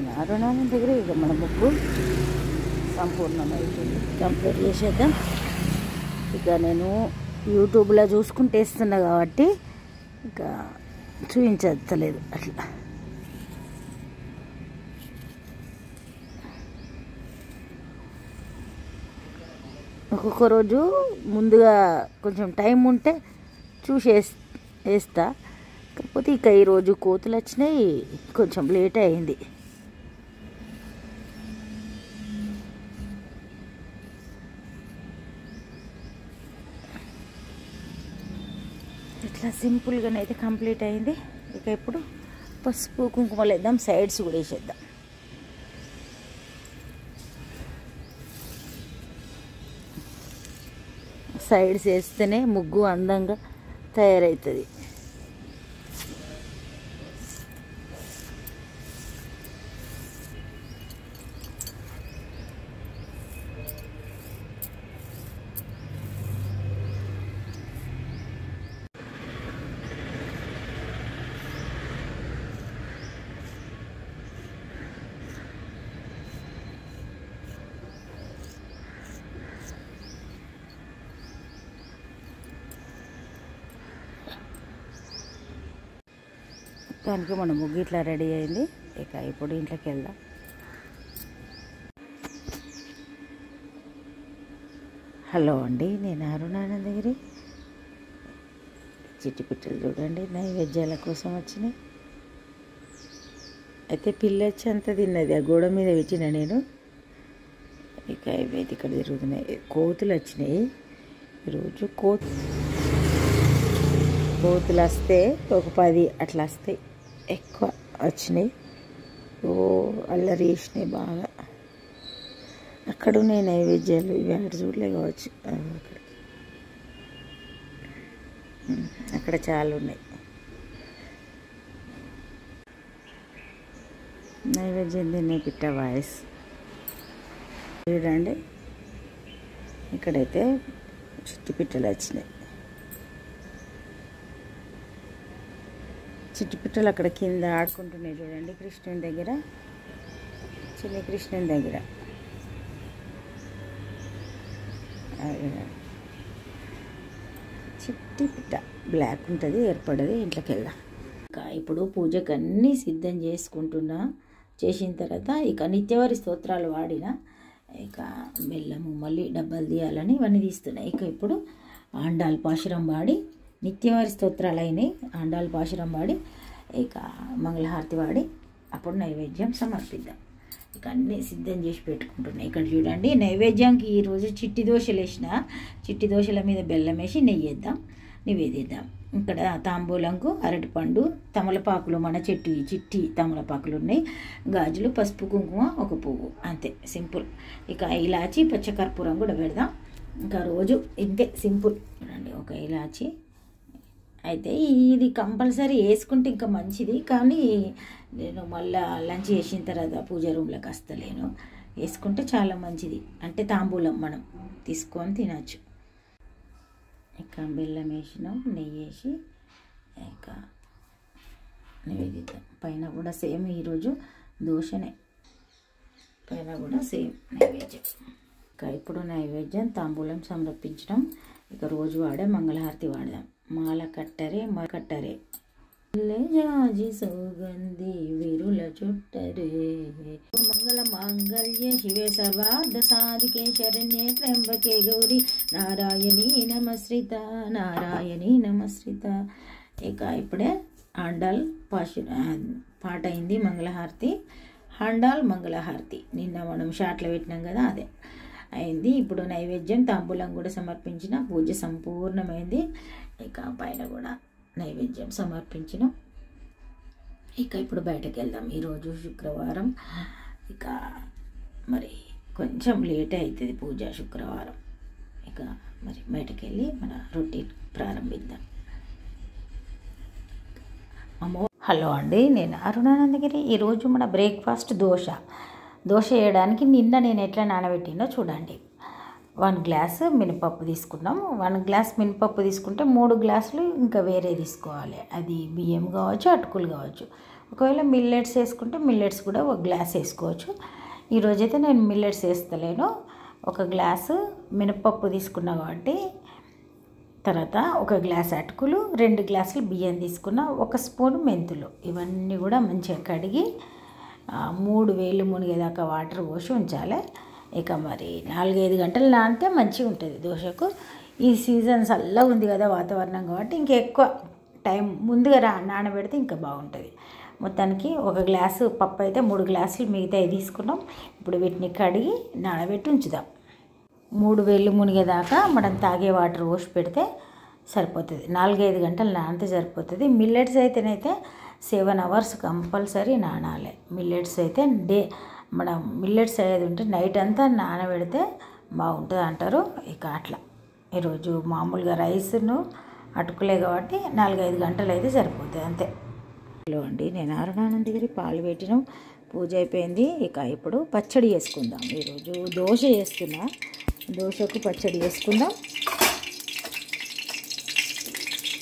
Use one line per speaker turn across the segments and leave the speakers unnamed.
నేను అరుణానంద దగ్గర ఇక మన ముగ్గు సంపూర్ణమైపోయింది, కంప్లీట్ చేసేద్దాం. ఇక నేను యూట్యూబ్లో చూసుకుంటే వేస్తున్నా కాబట్టి ఇక చూపించలేదు అట్లా. ఒక్కొక్క రోజు ముందుగా కొంచెం టైం ఉంటే చూసి వేస్తా. కాకపోతే ఇక ఈరోజు కోతులు వచ్చినాయి, కొంచెం లేట్ అయింది. ఇట్లా సింపుల్గానైతే కంప్లీట్ అయింది. ఇక ఇప్పుడు పసుపు కుంకుమలు వేద్దాం, సైడ్స్ కూడా వేసేద్దాం. సైడ్స్ వేస్తేనే ముగ్గు అందంగా తయారవుతుంది. దానికి మన ముగ్గు ఇట్లా రెడీ అయింది. ఇక ఇప్పుడు ఇంట్లోకి వెళ్దాం. హలో అండి, నేను అరుణానందగిరి. చిట్టి పిట్టలు చూడండి, నైవేద్యాల కోసం వచ్చినాయి. అయితే పిల్ల వచ్చి అంత తిన్నది, ఆ గోడ మీద పెట్టిన నేను. ఇక ఇవైతే ఇక్కడ తిరుగుతున్నాయి. కోతులు వచ్చినాయి ఈరోజు. కోతులు వస్తే ఒక 10 అట్లా వస్తాయి, ఎక్కువ వచ్చినాయి. అల్లరి చేసినాయి బాగా. అక్కడ ఉన్నాయి నైవేద్యాలు, ఇవి అక్కడ చూడలే కావచ్చు. అక్కడ చాలా ఉన్నాయి నైవేద్యం. తినే పిట్ట వాయిస్ చూడండి. ఇక్కడైతే చిట్టి పిట్టలు వచ్చినాయి. చిట్టి పిట్టలు అక్కడ కింద ఆడుకుంటున్నాయి చూడండి, కృష్ణుని దగ్గర, చిన్ని కృష్ణుని దగ్గర. చిట్టి పిట్ట బ్లాక్ ఉంటుంది, ఏర్పడది. ఇంట్లోకి వెళ్దాం. ఇంకా ఇప్పుడు పూజకు అన్నీ సిద్ధం చేసుకుంటున్నా. చేసిన తర్వాత ఇక నిత్యవారి స్తోత్రాలు వాడిన, ఇక బెల్లము మళ్ళీ డబ్బాలు తీయాలని ఇవన్నీ తీస్తున్నాయి. ఇక ఇప్పుడు ఆండాల్ పాశురం వాడి, నిత్యవారి స్తోత్రాలు అయినాయి, ఆండాల్ పాశురం వాడి ఇక మంగళహారతి వాడి అప్పుడు నైవేద్యం సమర్పిద్దాం. ఇక అన్నీ సిద్ధం చేసి పెట్టుకుంటున్నాయి. ఇక్కడ చూడండి, నైవేద్యానికి ఈరోజు చిట్టి దోశలు వేసిన. చిట్టి దోశల మీద బెల్లం వేసి నెయ్యి వేద్దాం, నివేదిద్దాం. ఇక్కడ తాంబూలంకు అరటిపండు, తమలపాకులు, మన చెట్టు చిట్టి తమలపాకులు ఉన్నాయి, గాజులు, పసుపు కుంకుమ, ఒక పువ్వు, అంతే సింపుల్. ఇక ఇలాచి పచ్చకర్పూరం కూడా పెడదాం. ఇంకా రోజు ఇంతే సింపుల్. చూడండి, ఒక ఇలాచి. అయితే ఇది కంపల్సరీ వేసుకుంటే ఇంకా మంచిది, కానీ నేను మళ్ళీ లంచ్ చేసిన తర్వాత పూజ రూమ్లోకి వస్తలేను. వేసుకుంటే చాలా మంచిది, అంటే తాంబూలం మనం తీసుకొని తినచ్చు. ఇక బెల్లం వేసినాం, నెయ్యి వేసి ఇక నివేదిద్దాం. పైన కూడా సేమ్ ఈరోజు దోశనే, పైన కూడా సేమ్ నైవేద్యం. ఇక ఇప్పుడు నైవేద్యం తాంబూలం సమర్పించడం. ఇక రోజు వాడే మంగళహారతి వాడదాం. మాల కట్టరే కట్టరే జాజి సౌగంధి విరుల చుట్టరే మంగళ మాంగళ్య శివే సర్వార్థ సాధికే శరణ్యే త్ర్యంబకే గౌరీ నారాయణీ నమస్కృత నారాయణీ నమస్కృత. ఇక ఇప్పుడే ఆండాల్ పాట అయింది, మంగళహారతి. ఆండాల్ మంగళహారతి నిన్న మనం షాట్లో పెట్టినాం కదా, అదే అయింది. ఇప్పుడు నైవేద్యం తాంబూలం కూడా సమర్పించిన, పూజ సంపూర్ణమైంది. ఇక పైన కూడా నైవేద్యం సమర్పించిన. ఇక ఇప్పుడు బయటకు వెళ్దాం. ఈరోజు శుక్రవారం, ఇక మరి కొంచెం లేట్ అవుతుంది పూజ శుక్రవారం. ఇక మరి బయటకు వెళ్ళి మన రొటీన్ ప్రారంభిద్దాం. హలో అండి, నేను అరుణానందగిరి. ఈరోజు మన బ్రేక్ఫాస్ట్ దోశ వేయడానికి నిన్న నేను ఎట్లా నానబెట్టినో చూడండి. 1 గ్లాసు మినపప్పు తీసుకున్నాం. 1 గ్లాస్ మినపప్పు తీసుకుంటే 3 గ్లాసులు ఇంకా వేరే తీసుకోవాలి. అది బియ్యం కావచ్చు, అటుకులు కావచ్చు. ఒకవేళ మిల్లెట్స్ వేసుకుంటే మిల్లెట్స్ కూడా ఒక గ్లాస్ వేసుకోవచ్చు. ఈరోజైతే నేను మిల్లెట్స్ వేస్తలేను. ఒక గ్లాసు మినపప్పు తీసుకున్నా కాబట్టి, తర్వాత ఒక గ్లాస్ అటుకులు, 2 గ్లాసులు బియ్యం తీసుకున్న, 1 స్పూన్ మెంతులు, ఇవన్నీ కూడా మంచిగా కడిగి 3 వేలు మునిగేదాకా వాటర్ పోసి ఉంచాలి. ఇక మరి 4-5 గంటలు నానితే మంచిగా ఉంటుంది దోశకు. ఈ సీజన్ చల్లగా ఉంది కదా వాతావరణం, కాబట్టి ఇంకా ఎక్కువ టైం ముందుగా నానబెడితే ఇంకా బాగుంటుంది. మొత్తానికి 1 గ్లాసు పప్పు అయితే 3 గ్లాసులు మిగతాయి తీసుకున్నాం. ఇప్పుడు వీటిని కడిగి నానబెట్టి ఉంచుదాం. 3 వేలు మునిగేదాకా మనం తాగే వాటర్ పోసి పెడితే సరిపోతుంది. 4-5 గంటలు నానితే సరిపోతుంది. మిల్లెట్స్ అయితేనైతే 7 అవర్స్ కంపల్సరీ నానాలి. మిల్లెట్స్ అయితే మనం మిల్లెట్స్ అయ్యేది ఉంటే నైట్ అంతా నానబెడితే బాగుంటుంది అంటారు. ఇక అట్లా ఈరోజు మామూలుగా రైస్ను అటుకులే కాబట్టి 4-5 గంటలు అయితే సరిపోతుంది అంతే. హలో అండి, నేను ఆరునానం దగ్గర పాలు పెట్టినాం, పూజ అయిపోయింది. ఇక ఇప్పుడు పచ్చడి చేసుకుందాం. ఈరోజు దోశ చేస్తున్నా, దోశకు పచ్చడి చేసుకుందాం.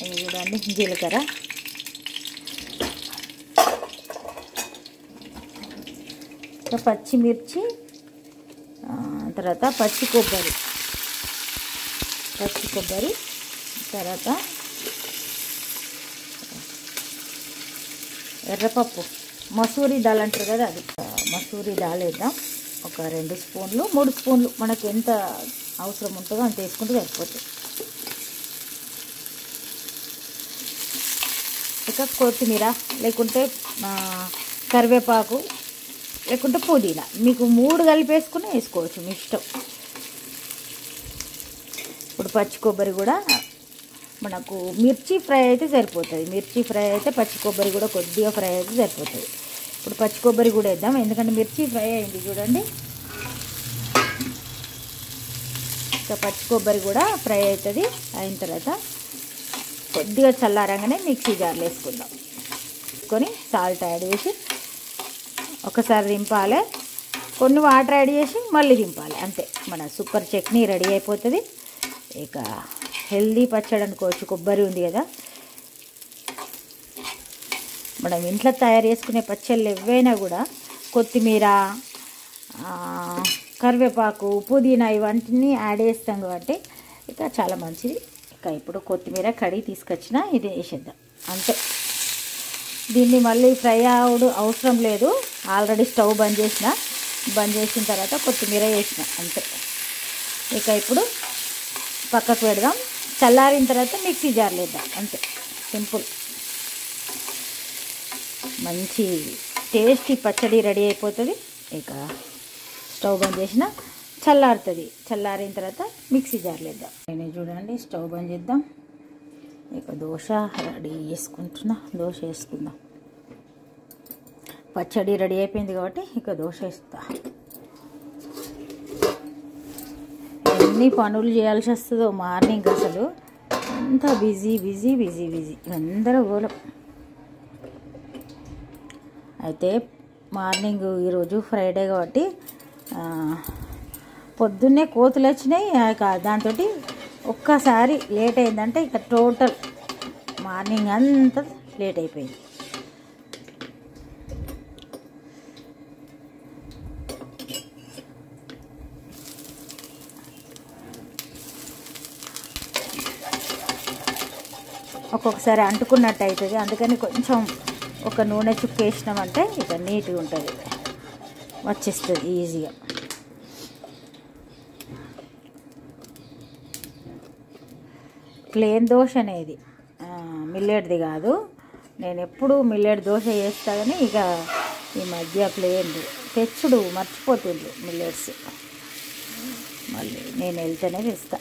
ఇది చూడండి, జీలకర్ర, పచ్చిమిర్చి, తర్వాత పచ్చి కొబ్బరి, తర్వాత ఎర్రపప్పు, మసూరి దాల్ అంటారు కదా, అది మసూరి దాల్ వేద్దాం. ఒక 2 స్పూన్లు 3 స్పూన్లు మనకు ఎంత అవసరం ఉంటుందో అంత వేసుకుంటే సరిపోతుంది. ఇక కొత్తిమీర, లేకుంటే కరివేపాకు, లేకుంటే పుదీనా, మీకు 3 కలిపి వేసుకుని వేసుకోవచ్చు, మీ ఇష్టం. ఇప్పుడు పచ్చి కొబ్బరి కూడా మనకు మిర్చి ఫ్రై అయితే సరిపోతుంది. మిర్చి ఫ్రై అయితే పచ్చి కొబ్బరి కూడా కొద్దిగా ఫ్రై అయితే సరిపోతుంది. ఇప్పుడు పచ్చి కొబ్బరి కూడా వేద్దాం, ఎందుకంటే మిర్చి ఫ్రై అయింది చూడండి. సో పచ్చి కొబ్బరి కూడా ఫ్రై అవుతుంది. అయిన తర్వాత కొద్దిగా చల్లారంగానే మిక్సీ జార్లో వేసుకుందాం. వేసుకొని సాల్ట్ యాడ్ చేసి ఒకసారి దింపాలి, కొన్ని వాటర్ యాడ్ చేసి మళ్ళీ దింపాలి, అంతే. మన సూపర్ చట్నీ రెడీ అయిపోతుంది. ఇక హెల్దీ పచ్చడి అనుకోవచ్చు, కొబ్బరి ఉంది కదా. మనం ఇంట్లో తయారు చేసుకునే పచ్చళ్ళు ఏవైనా కూడా కొత్తిమీర, కరివేపాకు, పుదీనా ఇవన్నీ యాడ్ చేస్తాం కాబట్టి ఇక చాలా మంచిది. ఇక ఇప్పుడు కొత్తిమీర కడిగి తీసుకొచ్చిన ఇది వేసేద్దాం, అంతే. దీన్ని మళ్ళీ ఫ్రై అవుడు అవసరం లేదు, ఆల్రెడీ స్టవ్ బంద్ చేసిన తర్వాత కొత్తిమీర వేసిన, అంతే. ఇక ఇప్పుడు పక్కకు పెడదాం, చల్లారిన తర్వాత మిక్సీ జార్లో వేద్దాం, అంతే, సింపుల్. మంచి టేస్టీ పచ్చడి రెడీ అయిపోతుంది. ఇక స్టవ్ బంద్ చేసిన చల్లారుతుంది, చల్లారిన తర్వాత మిక్సీ జార్లో వేద్దాం. నేను చూడండి స్టవ్ బంద్ చేద్దాం. ఇక దోశ రెడీ చేసుకుంటున్నా, దోశ వేసుకుందాం. పచ్చడి రెడీ అయిపోయింది కాబట్టి ఇక దోశ వేస్తా. ఎన్ని పనులు చేయాల్సి వస్తుందో మార్నింగ్, అసలు అంతా బిజీ బిజీ బిజీ బిజీ గందరగోళం. అయితే మార్నింగ్ ఈరోజు ఫ్రైడే కాబట్టి పొద్దున్నే కోతులు వచ్చినాయి. దాంతో ఒక్కసారి లేట్ అయిందంటే ఇక టోటల్ మార్నింగ్ అంతా లేట్ అయిపోయింది. ఒక్కొక్కసారి అంటుకున్నట్టు అవుతుంది, అందుకని కొంచెం ఒక నూనె చుక్క వేసినామంటే ఇక నీట్గా ఉంటుంది, వచ్చేస్తుంది ఈజీగా. ప్లేన్ దోశ అనేది మిల్లెట్ది కాదు, నేను ఎప్పుడు మిల్లెట్ దోశ చేస్తా కానీ ఇక ఈ మధ్య ప్లేన్ తెచ్చుడు మర్చిపోతుండ్రు మిల్లెట్స్, మళ్ళీ నేను వెళ్తేనే తెస్తా.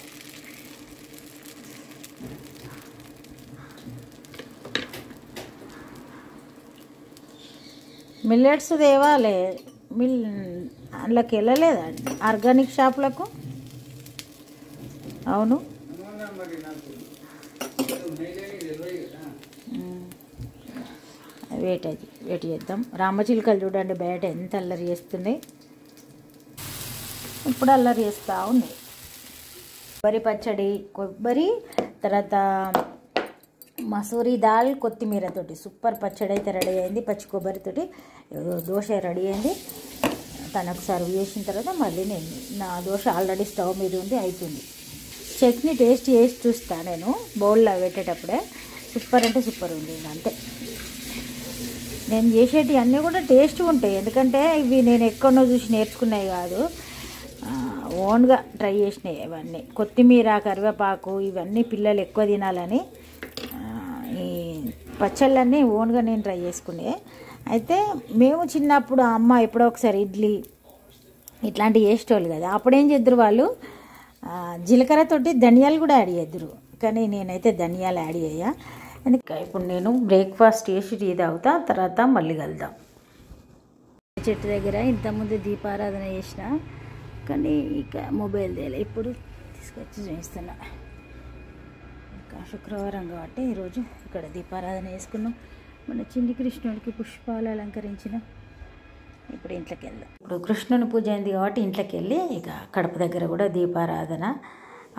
మిల్లెట్స్ తేవాలి, అందులోకి వెళ్ళలేదా ఆర్గానిక్ షాపులకు? అవును, వెయిట్ చేద్దాం. రామచిలుకలు చూడండి బయట ఎంత అల్లరి చేస్తున్నాయి, ఇప్పుడు అల్లరి చేస్తూ ఉన్నాయి. కొబ్బరి పచ్చడి, కొబ్బరి తర్వాత మసూరి దాల్ కొత్తిమీరతోటి సూపర్ పచ్చడి అయితే రెడీ అయింది. పచ్చి కొబ్బరితోటి దోశ రెడీ అయింది. తనకు సర్వ్ చేసిన తర్వాత మళ్ళీ నేను నా దోశ ఆల్రెడీ స్టవ్ మీద ఉంది, అవుతుంది. చట్నీ టేస్ట్ చేసి చూస్తా నేను బౌల్లో పెట్టేటప్పుడే. సూపర్ అంటే సూపర్ ఉంది. అంతే, నేను చేసేటివి అన్నీ కూడా టేస్ట్ ఉంటాయి. ఎందుకంటే ఇవి నేను ఎక్కడో చూసి నేర్చుకున్నాయి కాదు, ఓన్గా ట్రై చేసినాయి. ఇవన్నీ కొత్తిమీర, కరివేపాకు ఇవన్నీ పిల్లలు ఎక్కువ తినాలని ఈ పచ్చళ్ళన్నీ ఓన్గా నేను ట్రై చేసుకునే. అయితే మేము చిన్నప్పుడు అమ్మ ఎప్పుడో ఒకసారి ఇడ్లీ ఇట్లాంటివి చేసేటోళ్ళు కదా, అప్పుడేం చేద్దరు వాళ్ళు జీలకర్రతోటి ధనియాలు కూడా యాడ్ చేద్దరు. కానీ నేనైతే ధనియాలు యాడ్ చేయ. అందుకే ఇప్పుడు నేను బ్రేక్ఫాస్ట్ చేసి టీ తాగుతా, తర్వాత మళ్ళీ కలుద్దాం. చెట్టు దగ్గర ఇంతకుముందు దీపారాధన చేసిన, కానీ ఇక మొబైల్ తేలే, ఇప్పుడు తీసుకొచ్చి చూపిస్తున్నా. ఇంకా శుక్రవారం కాబట్టి ఈరోజు ఇక్కడ దీపారాధన చేసుకున్నాం. మన చిన్ని కృష్ణుడికి పుష్పాలు అలంకరించిన. ఇప్పుడు ఇంట్లోకి వెళ్దాం. ఇప్పుడు కృష్ణుని పూజ అయింది కాబట్టి ఇంట్లోకి వెళ్ళి ఇక కడప దగ్గర కూడా దీపారాధన,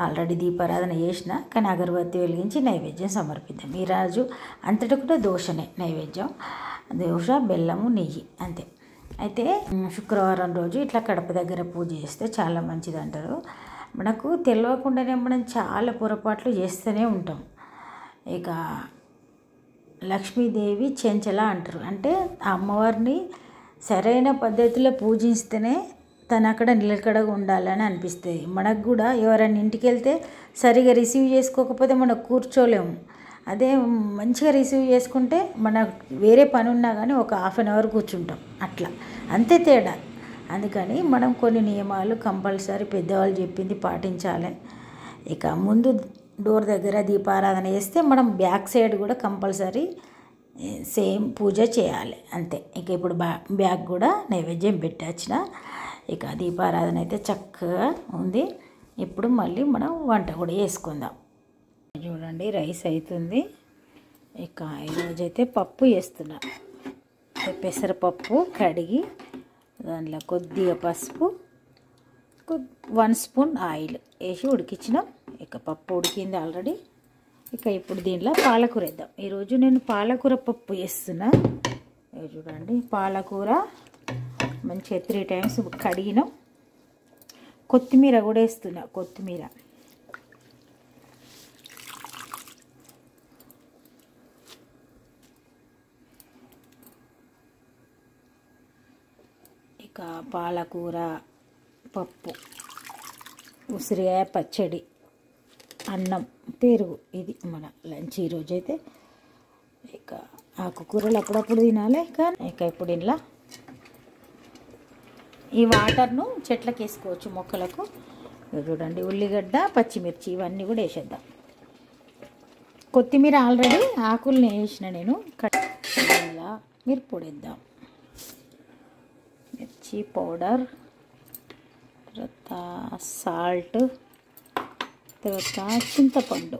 ఆల్రెడీ దీపారాధన చేసిన, కానీ అగరబత్తి వెలిగించి నైవేద్యం సమర్పిద్దాం. ఈరోజు అంతటా కూడా దోశనే నైవేద్యం, దోశ, బెల్లము, నెయ్యి అంతే. అయితే శుక్రవారం రోజు ఇట్లా కడప దగ్గర పూజ చేస్తే చాలా మంచిది అంటారు. మనకు తెలియకుండానే మనం చాలా పొరపాట్లు చేస్తూనే ఉంటాం. ఇక లక్ష్మీదేవి చెంచల అంటారు, అంటే ఆ అమ్మవారిని సరైన పద్ధతిలో పూజిస్తేనే తను అక్కడ నిలకడగా ఉండాలని అనిపిస్తుంది. మనకు కూడా ఎవరైనా ఇంటికి వెళ్తే సరిగా రిసీవ్ చేసుకోకపోతే మనం కూర్చోలేము. అదే మంచిగా రిసీవ్ చేసుకుంటే మనకు వేరే పని ఉన్నా కానీ ఒక హాఫ్ అన్ అవర్ కూర్చుంటాం, అట్లా అంతే తేడా. అందుకని మనం కొన్ని నియమాలు కంపల్సరీ పెద్దవాళ్ళు చెప్పింది పాటించాలి. ఇక ముందు డోర్ దగ్గర దీపారాధన చేస్తే మనం బ్యాక్ సైడ్ కూడా కంపల్సరీ సేమ్ పూజ చేయాలి అంతే. ఇక ఇప్పుడు బ్యాగ్ కూడా నైవేద్యం పెట్టొచ్చిన. ఇక దీపారాధన అయితే చక్కగా ఉంది. ఇప్పుడు మళ్ళీ మనం వంట కూడా చేసుకుందాం. చూడండి, రైస్ అవుతుంది. ఇక ఈరోజైతే పప్పు చేస్తున్నా. పెసరపప్పు కడిగి దాంట్లో కొద్దిగా పసుపు, 1 స్పూన్ ఆయిల్ వేసి ఉడికించినాం. ఇక పప్పు ఉడికింది ఆల్రెడీ. ఇక ఇప్పుడు దీంట్లో పాలకూర వేద్దాం. ఈరోజు నేను పాలకూర పప్పు చేస్తున్నా. చూడండి, పాలకూర మంచిగా 3 టైమ్స్ కడిగినాం. కొత్తిమీర కూడా వేస్తున్నా. కొత్తిమీర ఇక పాలకూర పప్పు, ఉసిరికాయ పచ్చడి, అన్నం, పెరుగు, ఇది మన లంచ్ ఈరోజైతే. ఇక ఆకుకూరలు అప్పుడప్పుడు తినాలి. కానీ ఇక ఇప్పుడు ఇలా ఈ వాటర్ను చెట్లకు వేసుకోవచ్చు, మొక్కలకు. చూడండి, ఉల్లిగడ్డ, పచ్చిమిర్చి ఇవన్నీ కూడా వేసేద్దాం. కొత్తిమీర ఆల్రెడీ ఆకుల్ని వేసిన నేను. ఇలా మిరప్పొడి వేద్దాం, మిర్చి పౌడర్, తర్వాత సాల్ట్, తర్వాత చింతపండు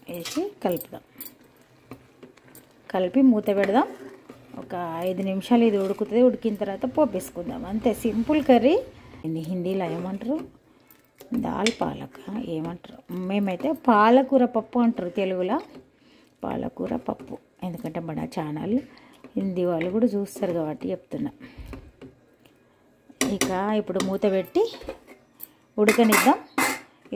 వేసి కలుపుదాం. కలిపి మూత పెడదాం. ఒక 5 నిమిషాలు ఇది ఉడుకుతుంది. ఉడికిన తర్వాత పోపు వేసుకుందాం. అంతే, సింపుల్ కర్రీ. హిందీలో ఏమంటారు, దాల్ పాలక ఏమంటారు, మేమైతే పాలకూర పప్పు అంటారు తెలుగులో. పాలకూర పప్పు, ఎందుకంటే మన ఛానల్ హిందీ వాళ్ళు కూడా చూస్తారు కాబట్టి చెప్తున్నా. ఇక ఇప్పుడు మూత పెట్టి ఉడకనిద్దాం.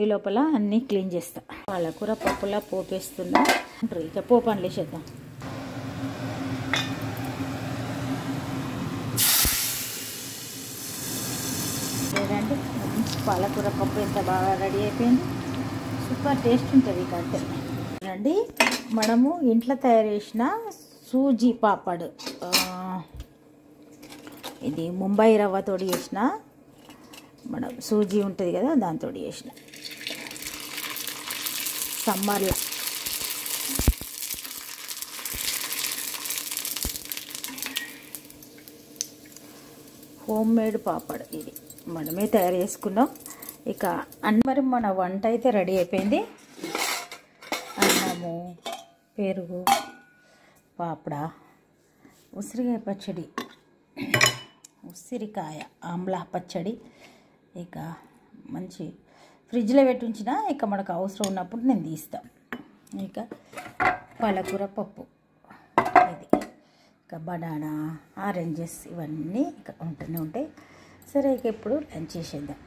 ఈ లోపల అన్నీ క్లీన్ చేస్తా. పాలకూర పప్పులా పోపేస్తున్నా. ఇక పోపు అండ్లేసేద్దాం. లేదంటే పాలకూర పప్పు ఎంత బాగా రెడీ అయిపోయింది. సూపర్ టేస్ట్ ఉంటుంది. ఇక అంతే రండి, మనము ఇంట్లో తయారు చేసిన సూజీ పాపడ్, ఇది ముంబై రవ్వతో చేసిన, మన సూజీ ఉంటుంది కదా దాంతో చేసిన. సమ్మర్లో హోమ్ మేడ్ పాపడ్, ఇది మనమే తయారు చేసుకున్నాం. ఇక మరి మన వంట అయితే రెడీ అయిపోయింది. అన్నము, పెరుగు, పాపడ, ఉసిరికాయ పచ్చడి, ఉసిరికాయ ఆమ్లా పచ్చడి, ఇక మంచి ఫ్రిడ్జ్లో పెట్టి ఉంచిన ఇక మనకు అవసరం ఉన్నప్పుడు నేను తీస్తాను. ఇక పాలకూర పప్పు, ఇది ఇక బనానా, ఆరెంజెస్ ఇవన్నీ ఇక ఉంటూనే ఉంటాయి. సరే ఇక ఇప్పుడు లంచ్ చేసేద్దాం.